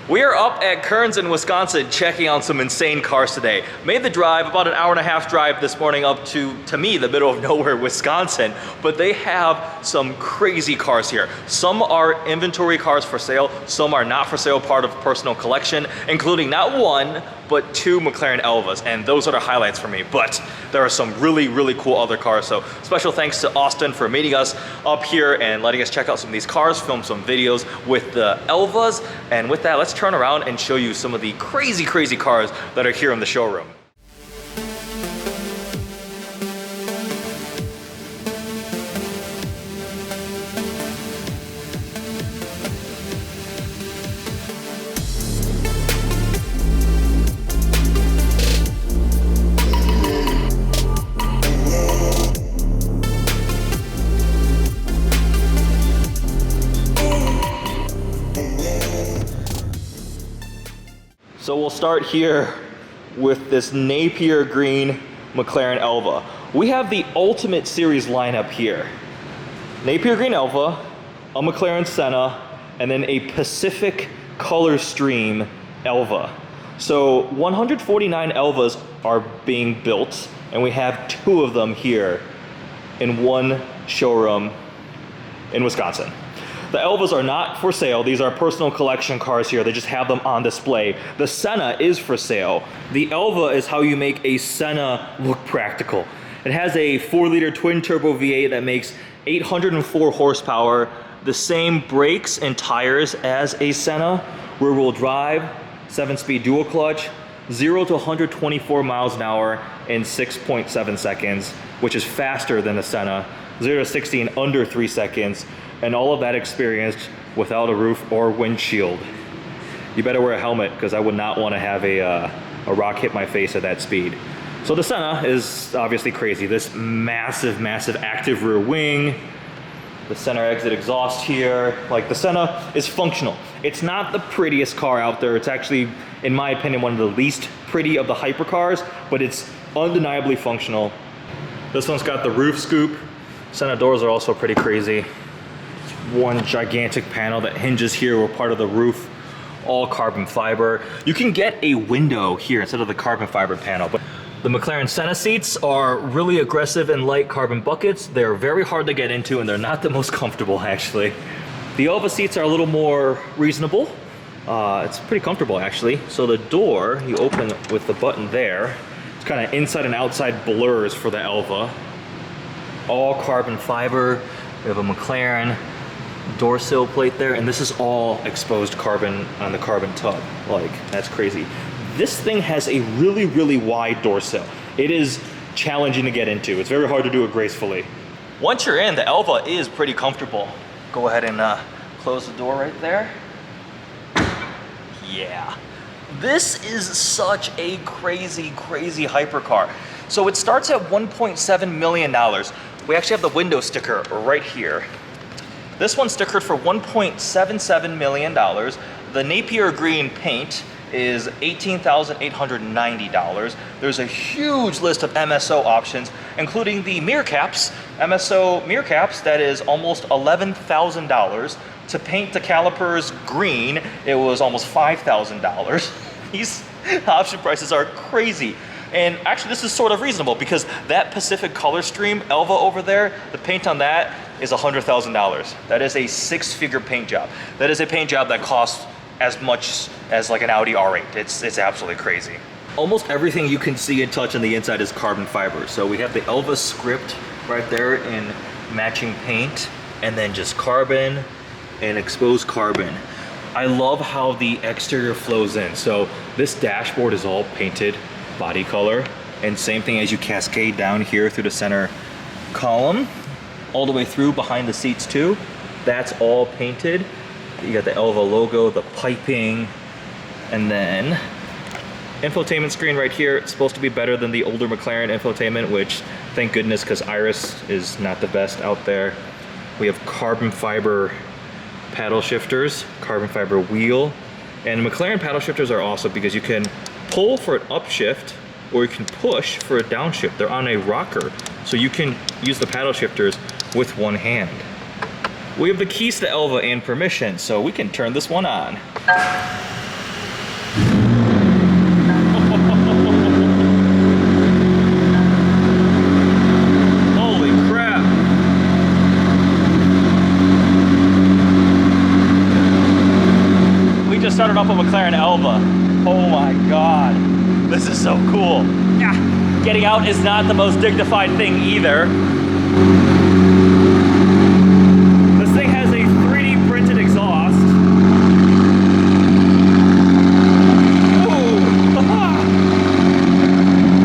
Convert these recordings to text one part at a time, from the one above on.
We are up at Kearns in Wisconsin checking out some insane cars today. Made the drive, about an hour and a half drive this morning up to me, the middle of nowhere, Wisconsin. But they have some crazy cars here. Some are inventory cars for sale, some are not for sale, part of personal collection, including not one, but two McLaren Elvas, and those are the highlights for me. But there are some really, really cool other cars. So special thanks to Austin for meeting us up here and letting us check out some of these cars, film some videos with the Elvas. And with that, let's turn around and show you some of the crazy, crazy cars that are here in the showroom. So we'll start here with this Napier green McLaren Elva. We have the Ultimate Series lineup here. Napier green Elva, a McLaren Senna, and then a Pacific Color Stream Elva. So 149 Elvas are being built, and we have two of them here in one showroom in Wisconsin. The Elvas are not for sale. These are personal collection cars here. They just have them on display. The Senna is for sale. The Elva is how you make a Senna look practical. It has a 4-liter twin-turbo V8 that makes 804 horsepower, the same brakes and tires as a Senna, rear-wheel drive, 7-speed dual clutch, 0 to 124 miles an hour in 6.7 seconds, which is faster than the Senna, 0 to 60 in under 3 seconds, and all of that experienced without a roof or windshield. You better wear a helmet, because I would not want to have a rock hit my face at that speed. So the Senna is obviously crazy. This massive, massive active rear wing, the center exit exhaust here. Like, the Senna is functional. It's not the prettiest car out there. It's actually, in my opinion, one of the least pretty of the hypercars, but it's undeniably functional. This one's got the roof scoop. Senna doors are also pretty crazy. One gigantic panel that hinges here. We're part of the roof, all carbon fiber. You can get a window here instead of the carbon fiber panel. But the McLaren Senna seats are really aggressive and light carbon buckets. They're very hard to get into, and they're not the most comfortable, actually. The Elva seats are a little more reasonable. It's pretty comfortable, actually. So the door, you open with the button there. It's kind of inside and outside blurs for the Elva. All carbon fiber. We have a McLaren door sill plate there, and this is all exposed carbon on the carbon tub. Like, that's crazy. This thing has a really, really wide door sill. It is challenging to get into. It's very hard to do it gracefully. Once you're in, the Elva is pretty comfortable. Go ahead and close the door right there. Yeah. This is such a crazy, crazy hypercar. So it starts at $1.7 million. We actually have the window sticker right here. This one's stickered for $1.77 million. The Napier green paint is $18,890. There's a huge list of MSO options, including the mirror caps, MSO mirror caps, that is almost $11,000. To paint the calipers green, it was almost $5,000. These option prices are crazy. And actually, this is sort of reasonable, because that Pacific Color Stream Elva over there, the paint on that is $100,000. That is a 6-figure paint job. That is a paint job that costs as much as like an Audi R8. It's absolutely crazy. Almost everything you can see and touch on the inside is carbon fiber. So we have the Elva script right there in matching paint, and then just carbon and exposed carbon. I love how the exterior flows in. So this dashboard is all painted body color, and same thing as you cascade down here through the center column, all the way through behind the seats too. That's all painted. You got the Elva logo, the piping, and then infotainment screen right here. It's supposed to be better than the older McLaren infotainment, which thank goodness, because Iris is not the best out there. We have carbon fiber paddle shifters, carbon fiber wheel, and McLaren paddle shifters are awesome because you can pull for an upshift or you can push for a downshift. They're on a rocker, so you can use the paddle shifters with one hand. We have the keys to Elva and permission, so we can turn this one on. just started off a McLaren Elva. Oh my God, this is so cool. Yeah, getting out is not the most dignified thing either. This thing has a 3D printed exhaust.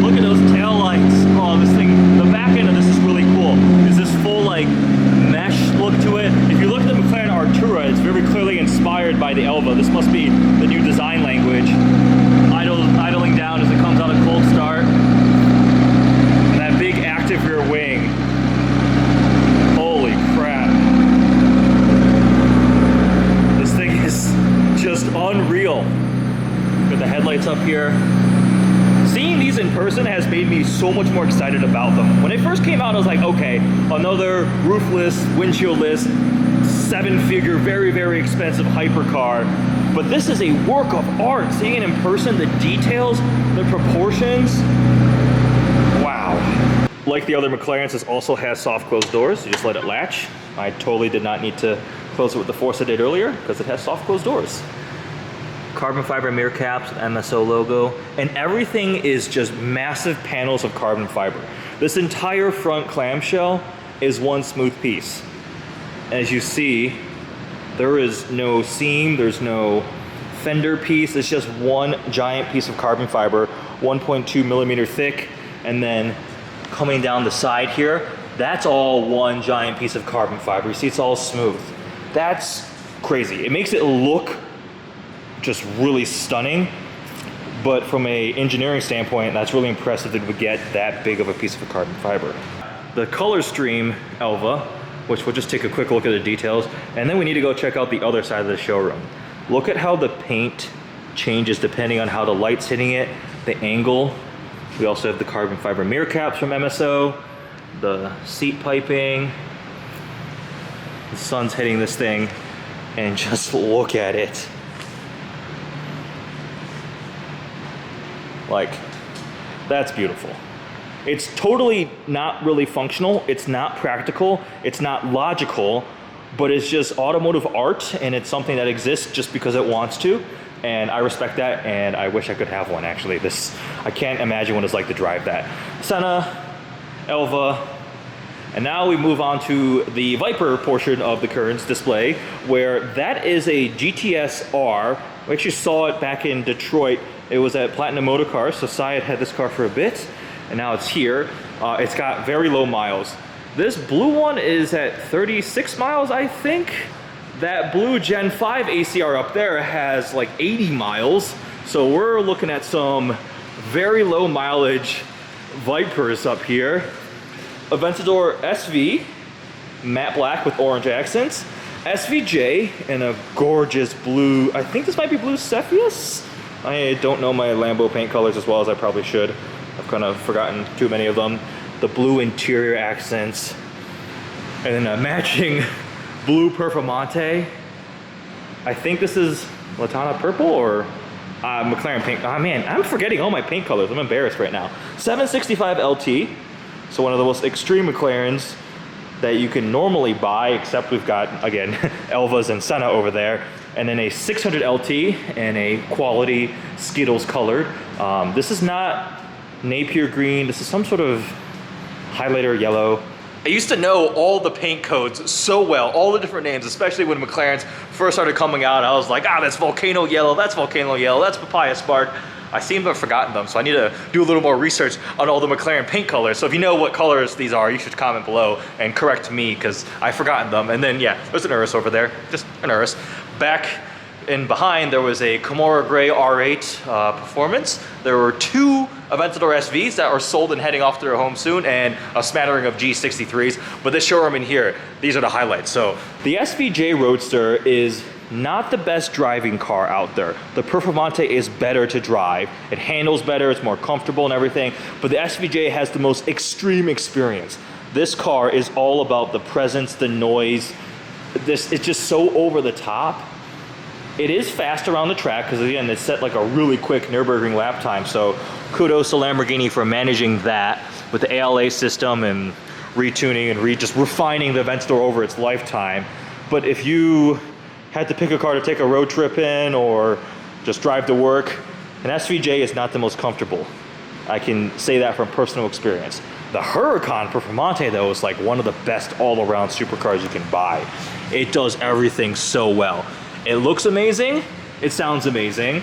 Look at those tail lights. Oh, this thing, the back end of this is really cool. There's this full like mesh look to it. If you look at the McLaren Artura, it's very clearly inspired by the Elva. This must be the new design language. Idling down as it comes on a cold start. And that big active rear wing. Holy crap. This thing is just unreal. Got the headlights up here. Seeing these in person has made me so much more excited about them. When it first came out, I was like, okay, another roofless, windshieldless, 7-figure, very, very expensive hypercar. But this is a work of art. Seeing it in person, the details, the proportions, wow. Like the other McLarens, this also has soft closed doors. You just let it latch. I totally did not need to close it with the force I did earlier because it has soft closed doors. Carbon fiber mirror caps, MSO logo, and everything is just massive panels of carbon fiber. This entire front clamshell is one smooth piece. As you see, there is no seam, there's no fender piece, it's just one giant piece of carbon fiber, 1.2 millimeter thick, and then coming down the side here, that's all one giant piece of carbon fiber. You see it's all smooth. That's crazy. It makes it look just really stunning, but from an engineering standpoint, that's really impressive that we get that big of a piece of carbon fiber. The color stream Elva, which we'll just take a quick look at the details, and then we need to go check out the other side of the showroom. Look at how the paint changes depending on how the light's hitting it, the angle. We also have the carbon fiber mirror caps from MSO, the seat piping. The sun's hitting this thing, and just look at it. Like, that's beautiful. It's totally not really functional, it's not practical, it's not logical, but it's just automotive art, and it's something that exists just because it wants to, and I respect that, and I wish I could have one actually. I can't imagine what it's like to drive that. Senna, Elva, and now we move on to the Viper portion of the current display, where that is a GTS R. We actually saw it back in Detroit. It was at Platinum Motor Cars, so Sy had this car for a bit, and now it's here. It's got very low miles. This blue one is at 36 miles, I think. That blue Gen 5 ACR up there has like 80 miles. So we're looking at some very low mileage Vipers up here. Aventador Sv, matte black with orange accents. SVJ in a gorgeous blue, I think this might be blue Cepheus? I don't know my Lambo paint colors as well as I probably should. I've kind of forgotten too many of them. The blue interior accents. And then a matching blue Performante. I think this is Latana purple or McLaren paint. Oh man, I'm forgetting all my paint colors. I'm embarrassed right now. 765 LT. So one of the most extreme McLarens that you can normally buy, except we've got, again, Elvas and Senna over there. And then a 600 LT and a quality Skittles colored. This is not Napier green. This is some sort of highlighter yellow. I used to know all the paint codes so well, all the different names, especially when McLarens first started coming out. I was like, that's volcano yellow, that's volcano yellow, that's papaya spark. I seem to have forgotten them, so I need to do a little more research on all the McLaren paint colors. So if you know what colors these are, you should comment below and correct me, because I've forgotten them. And then, yeah, there's an Urus over there, just an Urus. Back in behind, there was a Kimura Gray R8 Performance. There were two Aventador SVs that are sold and heading off to their home soon, and a smattering of G63s. But this showroom in here, these are the highlights. So the SVJ Roadster is not the best driving car out there. The Performante is better to drive. It handles better, it's more comfortable and everything, but the SVJ has the most extreme experience. This car is all about the presence, the noise. It's just so over the top. It is fast around the track because again, it's set like a really quick Nürburgring lap time. So kudos to Lamborghini for managing that with the ALA system and retuning and just refining the Aventador over its lifetime. But if you had to pick a car to take a road trip in or just drive to work, an SVJ is not the most comfortable. I can say that from personal experience. The Huracan Performante though is like one of the best all-around supercars you can buy. It does everything so well. It looks amazing, it sounds amazing,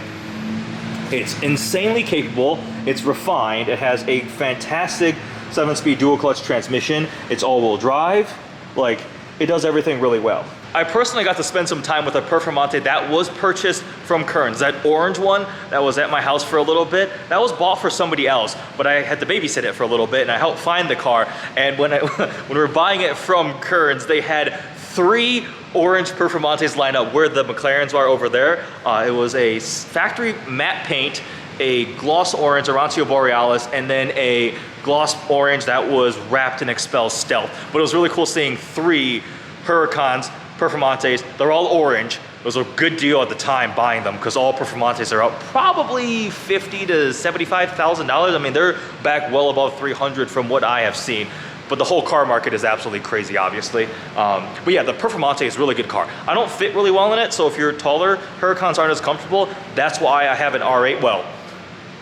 it's insanely capable, it's refined, it has a fantastic 7-speed dual clutch transmission, it's all-wheel drive, like it does everything really well. I personally got to spend some time with a Performante that was purchased from Kearns. That orange one that was at my house for a little bit, that was bought for somebody else, but I had to babysit it for a little bit and I helped find the car. And when we were buying it from Kearns, they had 3 orange Performantes lined up where the McLarens are over there. It was a factory matte paint, a gloss orange Arancio Borealis, and then a gloss orange that was wrapped in Expel Stealth. But it was really cool seeing 3 Huracans Performantes. They're all orange. It was a good deal at the time buying them because all Performantes are out probably $50,000 to $75,000. I mean, they're back well above 300 from what I have seen. But the whole car market is absolutely crazy, obviously. But yeah, the Performante is a really good car. I don't fit really well in it, so if you're taller, Huracans aren't as comfortable. That's why I have an R8. Well,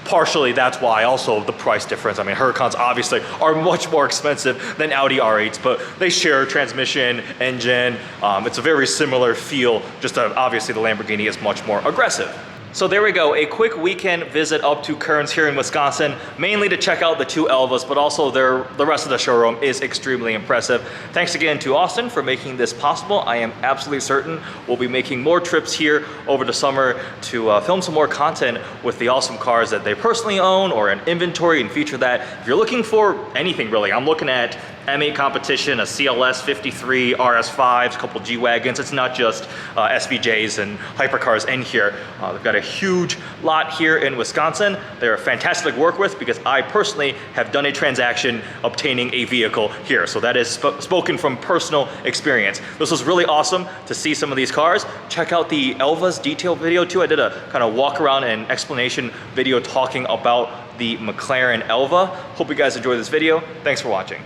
partially that's why, also the price difference. I mean, Huracans obviously are much more expensive than Audi R8s, but they share transmission, engine. It's a very similar feel, just obviously the Lamborghini is much more aggressive. So there we go, a quick weekend visit up to Kearns here in Wisconsin, mainly to check out the 2 Elvas, but also the rest of the showroom is extremely impressive. Thanks again to Austin for making this possible. I am absolutely certain we'll be making more trips here over the summer to film some more content with the awesome cars that they personally own or in inventory and feature that. If you're looking for anything really, I'm looking at M8 competition, a CLS 53, RS5s, a couple G-Wagons. It's not just SVJs and hypercars in here. They've got a huge lot here in Wisconsin. They're fantastic to work with because I personally have done a transaction obtaining a vehicle here. So that is spoken from personal experience. This was really awesome to see some of these cars. Check out the Elva's detail video too. I did a kind of walk around and explanation video talking about the McLaren Elva. Hope you guys enjoyed this video. Thanks for watching.